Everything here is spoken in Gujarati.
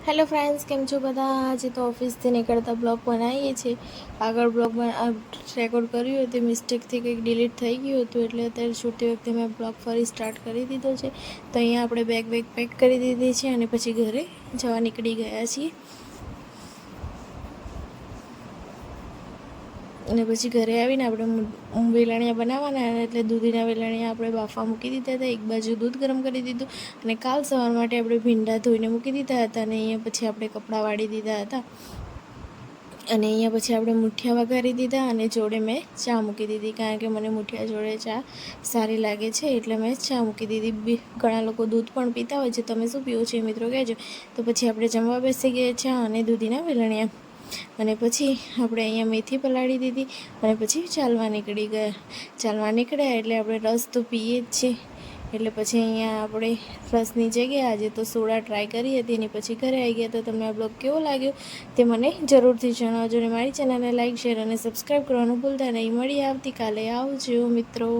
હેલો ફ્રેન્ડ્સ, કેમ છો બધા? આજે તો ઓફિસથી નીકળતા બ્લોગ બનાવીએ છીએ. આગળ બ્લોગ રેકોર્ડ કર્યું હતું, મિસ્ટેકથી કંઈક ડિલીટ થઈ ગયું હતું, એટલે અત્યારે છૂટતી વખતે મેં બ્લોગ ફરી સ્ટાર્ટ કરી દીધો છે. તો અહીંયા આપણે બેગ પેક કરી દીધી છે અને પછી ઘરે જવા નીકળી ગયા છીએ. અને પછી ઘરે આવીને આપણે વેલણિયા બનાવવાના, એટલે દૂધીના વેલણિયા આપણે બાફવા મૂકી દીધા હતા. એક બાજુ દૂધ ગરમ કરી દીધું અને કાલ સવાર માટે આપણે ભીંડા ધોઈને મૂકી દીધા હતા. અને અહીંયા પછી આપણે કપડાં વાળી દીધા હતા. અને અહીંયા પછી આપણે મૂઠિયા વઘારી દીધા અને જોડે મેં ચા મૂકી દીધી, કારણ કે મને મૂઠિયા જોડે ચા સારી લાગે છે, એટલે મેં ચા મૂકી દીધી. ઘણા લોકો દૂધ પણ પીતા હોય છે. તમે શું પીવો છો મિત્રો કહેજો. તો પછી આપણે જમવા બેસી ગયા ચા અને દૂધીના વેલણિયા. અને પછી આપણે અહીંયા મેથી પલાળી દીધી અને પછી ચાલવા નીકળ્યા એટલે આપણે રસ તો પીએ જ છીએ. એટલે પછી અહીંયા આપણે રસની જગ્યાએ આજે તો સોડા ટ્રાય કરી હતી અને પછી ઘરે આવી ગયા. તો તમને આ બ્લોગ કેવો લાગ્યો તે મને જરૂરથી જણાવજો અને મારી ચેનલને લાઈક, શેર અને સબસ્ક્રાઈબ કરવાનું ભૂલતા નહીં. મળીએ આવતીકાલે. આવજો મિત્રો.